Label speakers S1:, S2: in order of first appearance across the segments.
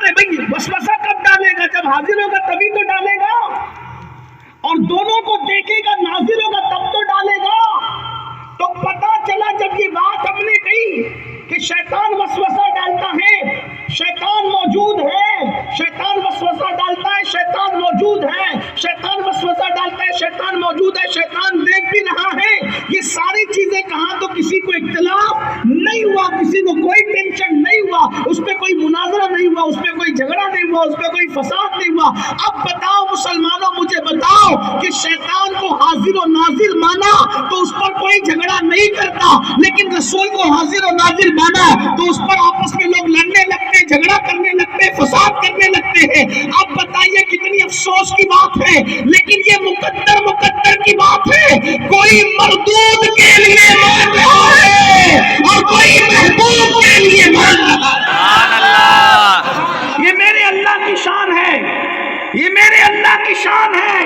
S1: کرتے بھائی وسوسہ کب ڈالے گا؟ جب حاضر ہوگا تبھی تو ڈالے گا، اور دونوں کو دیکھے گا نازل ہوگا تب تو ڈالے گا۔ تو پتا چلا جب یہ بات ہم نے کہی کہ شیطان وسوسہ ڈالتا ہے، شیطان موجود ہے، شیطان وسوسہ ڈالتا ہے، شیطان موجود ہے، شیطان وسوسہ ڈالتا ہے، شیطان موجود ہے، شیطان دیکھ بھی رہا ہے، یہ ساری چیزیں کہاں تو کسی کو اختلاف نہیں ہوا، کسی کو کوئی ٹینشن نہیں ہوا، اس پہ کوئی مناظرہ نہیں ہوا، اس پہ کوئی جھگڑا نہیں ہوا، اس پہ کوئی فساد نہیں ہوا۔ اب بتاؤ مسلمانوں، مجھے بتاؤ کہ شیطان کو حاضر و نازل مانا تو اس پر کوئی جھگڑا نہیں کرتا، لیکن رسول کو حاضر و نازل مانا تو اس پر آپس میں لوگ لڑنے لگتے، جھگڑا کرنے لگتے، فساد کرنے لگتے ہیں۔ اب بتائیے کتنی افسوس کی بات ہے، لیکن یہ مقدر کی بات ہے، کوئی مردود کے لیے مان رہا ہے اور کوئی محبوب کے لیے مان رہا ہے۔ سبحان اللہ، یہ میرے اللہ کی شان ہے، یہ میرے اللہ کی شان ہے۔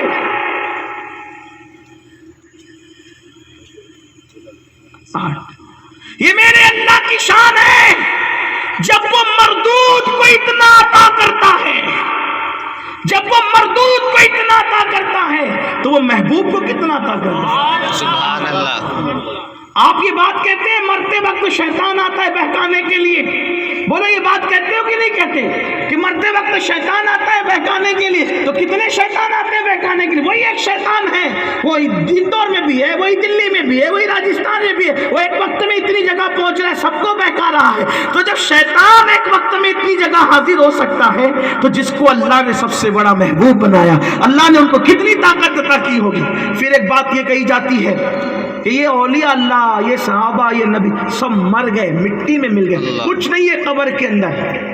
S1: یہ میرے اللہ کی شان ہے، جب وہ مردود کو اتنا عطا کرتا ہے، جب وہ مردود کو اتنا عطا کرتا ہے تو وہ محبوب کو کتنا عطا کرتا ہے۔ سبحان اللہ۔ آپ یہ بات کہتے ہیں مرتے وقت شیطان آتا ہے بہکانے کے لیے، بولو یہ بات کہتے ہو کہ نہیں کہتے کہ مرتے وقت شیطان آتا ہے بہکانے کے لیے؟ تو کتنے شیطان آتے ہیں بہکانے کے لیے؟ وہی ایک شیطان ہے، وہی اندور میں بھی ہے، وہی دلی میں بھی ہے، وہی راجستھان میں بھی ہے، وہ ایک وقت میں اتنی جگہ پہنچ رہا ہے، سب کو بہکا رہا ہے۔ تو جب شیطان ایک وقت میں اتنی جگہ حاضر ہو سکتا ہے تو جس کو اللہ نے سب سے بڑا محبوب بنایا، اللہ نے ان کو کتنی طاقت عطا کی ہوگی۔ پھر ایک بات یہ کہی جاتی ہے کہ یہ اولیاء اللہ، یہ صحابہ، یہ نبی سب مر گئے، مٹی میں مل گئے، کچھ نہیں ہے قبر کے اندر۔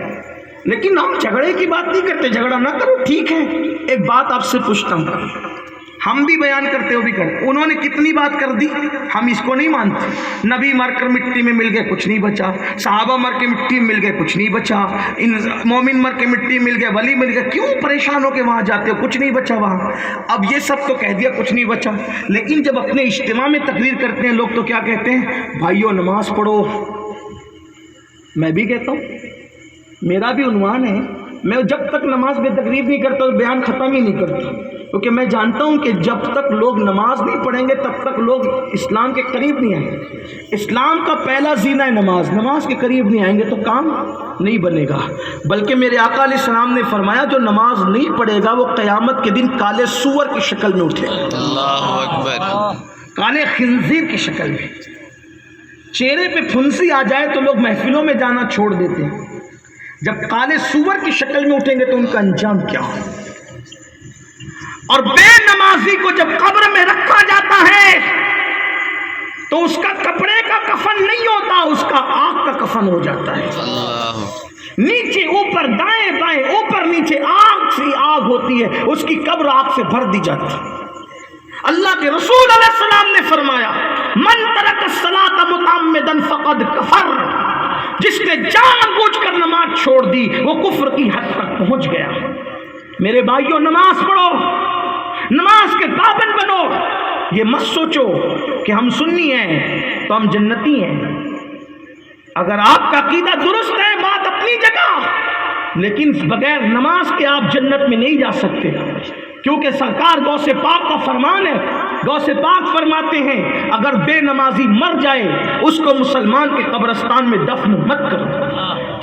S1: لیکن ہم جھگڑے کی بات نہیں کرتے، جھگڑا نہ کرو، ٹھیک ہے۔ ایک بات آپ سے پوچھتا ہوں، ہم بھی بیان کرتے ہو بھی کرتے، انہوں نے کتنی بات کر دی، ہم اس کو نہیں مانتے۔ نبی مر کر مٹی میں مل گئے، کچھ نہیں بچا، صحابہ مر کے مٹی میں مل گئے، کچھ نہیں بچا، مومن مر کے مٹی میں مل گئے، ولی مل گئے، کیوں پریشان ہو کے وہاں جاتے ہو؟ کچھ نہیں بچا وہاں۔ اب یہ سب تو کہہ دیا کچھ نہیں بچا، لیکن جب اپنے اجتماع میں تقریر کرتے ہیں لوگ تو کیا کہتے ہیں؟ بھائیو نماز پڑھو۔ میں بھی کہتا ہوں، میرا بھی عنوان ہے، میں جب تک نماز بے تقریر نہیں کرتا بیان ختم ہی نہیں کرتا، کیونکہ میں جانتا ہوں کہ جب تک لوگ نماز نہیں پڑھیں گے تب تک لوگ اسلام کے قریب نہیں آئیں گے۔ اسلام کا پہلا زینہ ہے نماز، نماز کے قریب نہیں آئیں گے تو کام نہیں بنے گا۔ بلکہ میرے آقا علیہ السلام نے فرمایا جو نماز نہیں پڑھے گا وہ قیامت کے دن کالے سور کی شکل میں اٹھے گا، اللہ اکبر، کالے خنزیر کی شکل میں۔ چہرے پہ پھنسی آ جائے تو لوگ محفلوں میں جانا چھوڑ دیتے ہیں، جب کالے سور کی شکل میں اٹھیں گے تو ان کا انجام کیا ہو۔ اور بے نمازی کو جب قبر میں رکھا جاتا ہے تو اس کا کپڑے کا کفن نہیں ہوتا، اس کا آگ کا کفن ہو جاتا ہے۔ نیچے اوپر دائیں بائیں اوپر نیچے آگ سی آگ ہوتی ہے، اس کی قبر آگ سے بھر دی جاتی ہے۔ اللہ کے رسول علیہ السلام نے فرمایا من ترک الصلاۃ متعمدا فقد کفر، جس نے جان بوجھ کر نماز چھوڑ دی وہ کفر کی حد تک پہنچ گیا۔ میرے بھائیوں نماز پڑھو، نماز کے پابند بنو۔ یہ مت سوچو کہ ہم سنی ہیں تو ہم جنتی ہیں۔ اگر آپ کا عقیدہ درست ہے بات اپنی جگہ، لیکن بغیر نماز کے آپ جنت میں نہیں جا سکتے، کیونکہ سرکار غوث پاک کا فرمان ہے، غوث پاک فرماتے ہیں اگر بے نمازی مر جائے اس کو مسلمان کے قبرستان میں دفن مت کرو۔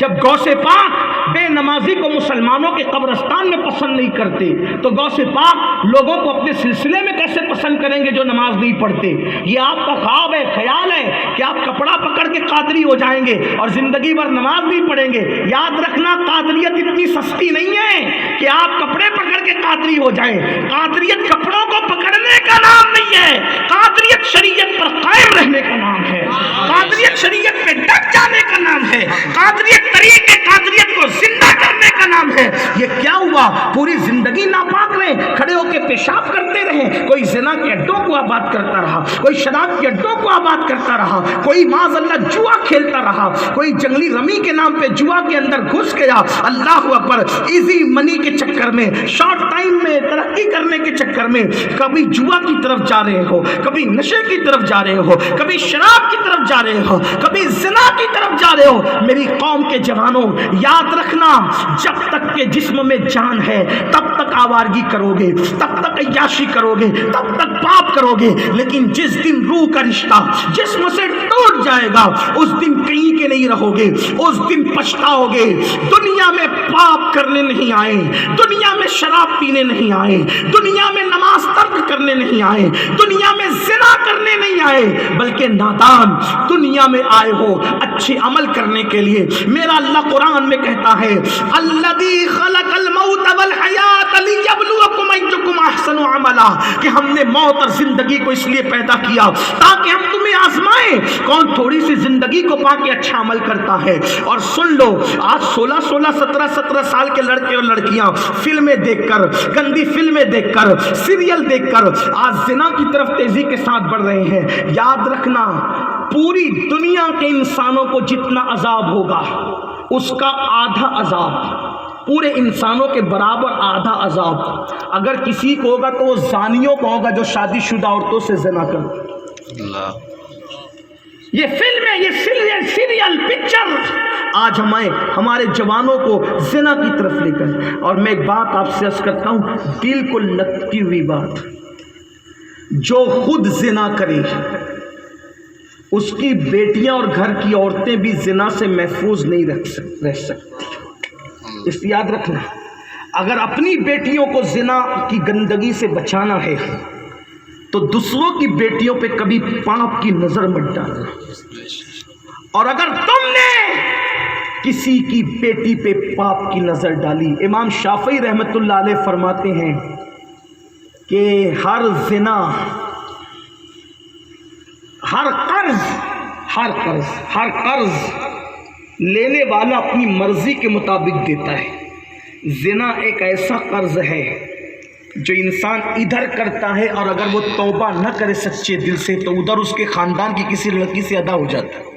S1: جب غوث پاک بے نمازی کو مسلمانوں کے قبرستان میں پسند نہیں کرتے تو غوث پاک لوگوں کو اپنے سلسلے میں کیسے پسند کریں گے جو نماز نہیں پڑھتے؟ یہ آپ کا خواب ہے، خیال ہے کہ آپ کپڑا پکڑ کے قادری ہو جائیں گے اور زندگی بھر نماز نہیں پڑھیں گے۔ یاد رکھنا قادریت اتنی سستی نہیں ہے کہ آپ کپڑے پکڑ کے قادری ہو جائیں۔ قادریت کپڑوں کو پکڑنے کا نام نہیں ہے، قادریت شریعت پر قائم رہنے کا نام ہے، قادریت شریعت پہ ڈٹ جانے کا نام ہے، قادریت طریق قادریت کو زندہ کرنے کا نام ہے۔ یہ کیا ہوا؟ پوری زندگی ناپاک رہے، کھڑے ہو کے پیشاب کرتے رہے، کوئی زنا کے اڈوں کو آباد کرتا رہا، کوئی شراب کے اڈوں کو آباد کرتا رہا، کوئی معاذ اللہ جوا کھیلتا رہا، کوئی جنگلی رمی کے نام پہ جوا کے اندر گھس گیا، اللہ اکبر، ایزی منی کے چکر میں، شارٹ ٹائم میں ترقی کرنے کے چکر میں کبھی جوا کی طرف جا رہے ہو، کبھی نشے کی طرف جا رہے ہو، کبھی شراب کی طرف جا رہے ہو، کبھی زنا کی طرف جا رہے ہو، میری قوم کے جوانوں یاد رکھنا، جب تک کہ جسم میں جان ہے تب تک آوارگی کرو گے، تب تک عیاشی کرو گے، تب تک پاپ کرو گے، لیکن جس دن روح کا رشتہ جسم سے ٹوٹ جائے گا اس دن کہیں کے نہیں رہو گے، اس دن پچھتاؤ گے۔ دنیا میں پاپ کرنے نہیں آئے، دنیا میں شراب پینے نہیں آئے، دنیا میں نماز ترک کرنے نہیں آئے، دنیا میں زنا کرنے نہیں آئے، بلکہ نادان دنیا میں آئے ہو اچھے عمل کرنے کے لیے۔ میرا اللہ قرآن میں کہتا ہے الذی خلق الموت والحیات لیبلوکم ایکم احسن عملا، کہ ہم نے موت اور زندگی کو اس لیے پیدا کیا تاکہ ہم تمہیں آزمائیں کون تھوڑی سی زندگی کو پا کے اچھا عمل کرتا ہے۔ اور سن لو، آج 16 سال کے لڑکے اور لڑکیاں فلمیں دیکھ کر، گندی فلمیں دیکھ کر، سیریل دیکھ کر آج زنا کی طرف تیزی کے ساتھ بڑھ رہے ہیں۔ یاد رکھنا، پوری دنیا کے انسانوں کو جتنا عذاب ہوگا اس کا آدھا عذاب پورے انسانوں کے برابر آدھا عذاب اگر کسی کو ہوگا تو وہ زانیوں کو ہوگا جو شادی شدہ عورتوں سے زنا کرتے۔ یہ فلمیں، یہ سیریل پکچر آج ہمارے جوانوں کو زنا کی طرف لے کر۔ اور میں ایک بات آپ سے عرض کرتا ہوں، دل کو لگتی ہوئی بات، جو خود زنا کرے اس کی بیٹیاں اور گھر کی عورتیں بھی زنا سے محفوظ نہیں رہ سکتی۔ اس یاد رکھنا، اگر اپنی بیٹیوں کو زنا کی گندگی سے بچانا ہے تو دوسروں کی بیٹیوں پہ کبھی پاپ کی نظر مت ڈالنا۔ اور اگر تم نے کسی کی بیٹی پہ پاپ کی نظر ڈالی، امام شافعی رحمت اللہ علیہ فرماتے ہیں کہ ہر زنا، ہر قرض لینے والا اپنی مرضی کے مطابق دیتا ہے۔ زنا ایک ایسا قرض ہے جو انسان ادھر کرتا ہے اور اگر وہ توبہ نہ کرے سچے دل سے تو ادھر اس کے خاندان کی کسی لڑکی سے ادا ہو جاتا ہے۔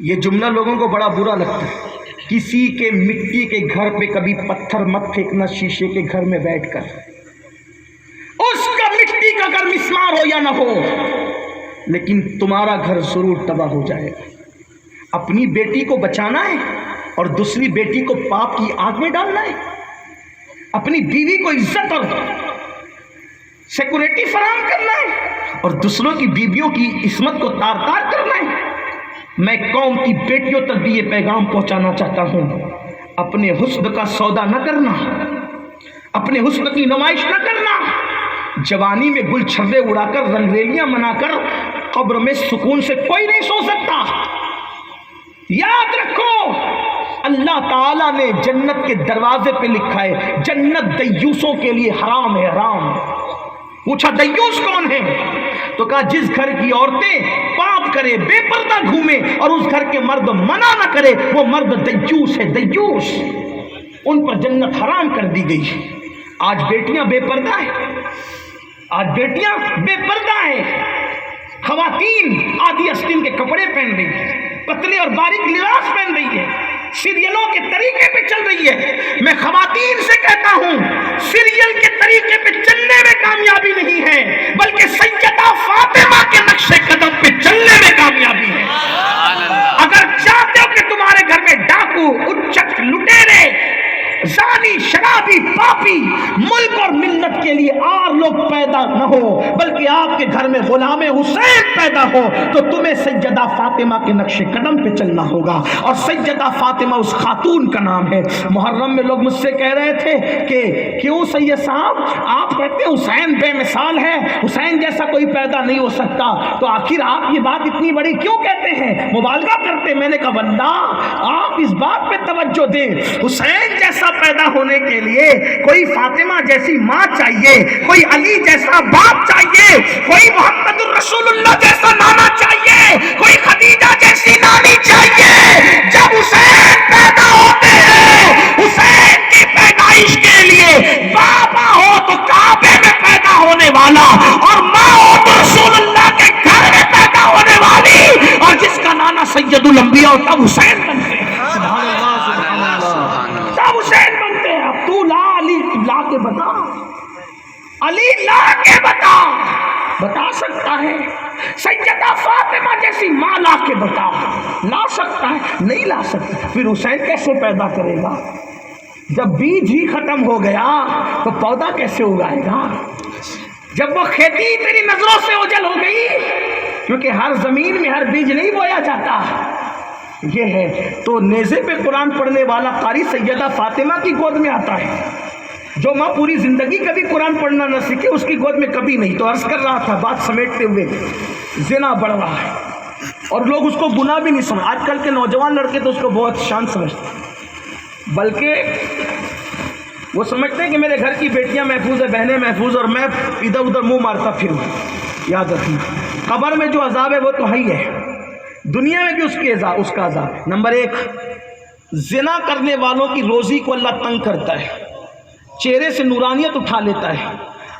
S1: یہ جملہ لوگوں کو بڑا برا لگتا ہے۔ کسی کے مٹی کے گھر پہ کبھی پتھر مت پھینکنا، شیشے کے گھر میں بیٹھ کر، اس کا مٹی کا گھر مسمار ہو یا نہ ہو لیکن تمہارا گھر ضرور تباہ ہو جائے گا۔ اپنی بیٹی کو بچانا ہے اور دوسری بیٹی کو پاپ کی آگ میں ڈالنا ہے، اپنی بیوی کو عزت اور سیکورٹی فراہم کرنا ہے اور دوسروں کی بیویوں کی عصمت کو تار تار کرنا ہے۔ میں قوم کی بیٹیوں تک بھی یہ پیغام پہنچانا چاہتا ہوں، اپنے حسن کا سودا نہ کرنا، اپنے حسن کی نمائش نہ کرنا، جوانی میں گل چھرے اڑا کر، رنگریلیاں منا کر قبر میں سکون سے کوئی نہیں سو سکتا۔ یاد رکھو، اللہ تعالیٰ نے جنت کے دروازے پہ لکھا ہے جنت دیوسوں کے لیے حرام ہے، حرام۔ پوچھا دیوس کون ہے؟ تو کہا جس گھر کی عورتیں پاپ کرے، بے پردہ گھومے اور اس گھر کے مرد منع نہ کرے وہ مرد دیوس ہے، دیوس۔ ان پر جنت حرام کر دی گئی۔ آج بیٹیاں بے پردہ ہیں، آج بیٹیاں بے پردہ ہیں، خواتین آدھی آستین کے کپڑے پہن رہی ہیں، پتلے اور باریک لباس پہن رہی ہے، سیریلوں کے طریقے پہ چل رہی ہے۔ میں خواتین سے کہتا ہوں سیریل کے طریقے پہ چلنے میں کامیابی نہیں ہے بلکہ سیدہ فاطمہ کے نقش قدم پہ چلنے میں کامیابی ہے۔ اگر چاہتے ہو کہ تمہارے گھر میں ڈاکو، اچک، لٹیرے، زانی، شرابی، پاپی، ملک اور ملت کے لیے اور لوگ پیدا نہ ہو بلکہ آپ کے گھر میں غلام حسین پیدا ہو تو تمہیں سیدہ فاطمہ کے نقش قدم پہ چلنا ہوگا۔ اور سیدہ فاطمہ اس خاتون کا نام ہے۔ محرم میں لوگ مجھ سے کہہ رہے تھے کہ کیوں سید صاحب آپ کہتے ہیں حسین بے مثال ہے، حسین جیسا کوئی پیدا نہیں ہو سکتا، تو آخر آپ یہ بات اتنی بڑی کیوں کہتے ہیں، مبالغہ کرتے ہیں؟ میں نے کہا بندہ آپ اس بات پہ توجہ دیں، حسین جیسا پیدا ہونے کے لیے کوئی فاطمہ جیسی ماں چاہیے، کوئی علی جیسا باپ چاہیے، کوئی محمد الرسول اللہ جیسا نانا چاہیے، کوئی خدیجہ جیسی نانی چاہیے۔ جب حسین پیدا ہوتے ہیں، حسین کی پیدائش کے لیے بابا ہو تو علی لا کے بتا سکتا ہے؟ سیدہ فاطمہ جیسی ماں لا کے بتا سکتا ہے؟ نہیں لا سکتا. پھر حسین کیسے پیدا کرے گا؟ جب بیج ہی ختم ہو گیا تو پودا کیسے اگائے گا؟ جب وہ کھیتی تیری نظروں سے اوجھل ہو گئی، کیونکہ ہر زمین میں ہر بیج نہیں بویا جاتا. یہ ہے تو نیزے پہ قرآن پڑھنے والا قاری سیدہ فاطمہ کی گود میں آتا ہے. جو ماں پوری زندگی کبھی قرآن پڑھنا نہ سیکھے اس کی گود میں کبھی نہیں. تو عرض کر رہا تھا بات سمیٹتے ہوئے، زنا بڑھ رہا ہے اور لوگ اس کو گناہ بھی نہیں سمجھ. آج کل کے نوجوان لڑکے تو اس کو بہت شان سمجھتے ہیں، بلکہ وہ سمجھتے ہیں کہ میرے گھر کی بیٹیاں محفوظ ہیں، بہنیں محفوظ، اور میں ادھر ادھر منہ مارتا پھروں. یاد رکھنا قبر میں جو عذاب ہے وہ تو ہے، دنیا میں بھی اس کا عذاب ہے. نمبر 1، زنا کرنے والوں کی روزی کو اللہ تنگ کرتا ہے، چہرے سے نورانیت اٹھا لیتا ہے،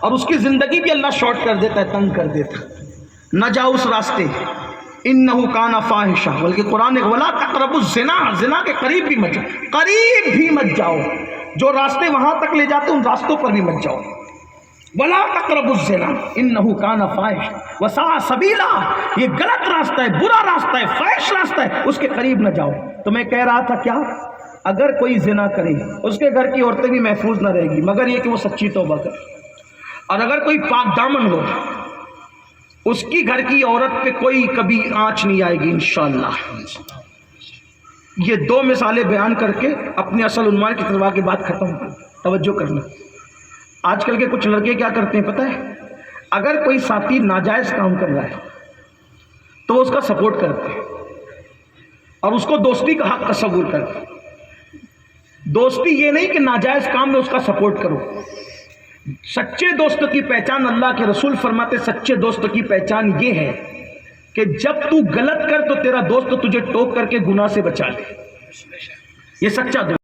S1: اور اس کی زندگی بھی اللہ شارٹ کر دیتا ہے، تنگ کر دیتا ہے. نہ جاؤ اس راستے، انہو کان فاحشہ. بلکہ قرآن نے ولا تقربوا الزنا، زنا کے قریب بھی مت جاؤ، قریب بھی مت جاؤ. جو راستے وہاں تک لے جاتے ان راستوں پر بھی مت جاؤ. ولا تقربوا الزنا انہو کان فاحشہ وساء سبیلا. یہ غلط راستہ ہے، برا راستہ ہے، فاحش راستہ ہے، اس کے قریب نہ جاؤ. تو میں کہہ رہا تھا کیا، اگر کوئی زنا کرے اس کے گھر کی عورتیں بھی محفوظ نہ رہے گی، مگر یہ کہ وہ سچی توبہ کرے. اور اگر کوئی پاک دامن ہو اس کی گھر کی عورت پہ کوئی کبھی آنچ نہیں آئے گی انشاءاللہ. یہ 2 مثالیں بیان کر کے اپنے اصل عنوان کی طرف کے بات ختم کر. توجہ کرنا. آج کل کے کچھ لڑکے کیا کرتے ہیں پتہ ہے، اگر کوئی ساتھی ناجائز کام کر رہا ہے تو وہ اس کا سپورٹ کرتے ہیں اور اس کو دوستی کا حق تصور کرتے ہیں. دوستی یہ نہیں کہ ناجائز کام میں اس کا سپورٹ کرو. سچے دوست کی پہچان، اللہ کے رسول فرماتے سچے دوست کی پہچان یہ ہے کہ جب تو غلط کر تو تیرا دوست تجھے ٹوک کر کے گناہ سے بچا لے. یہ سچا دوست.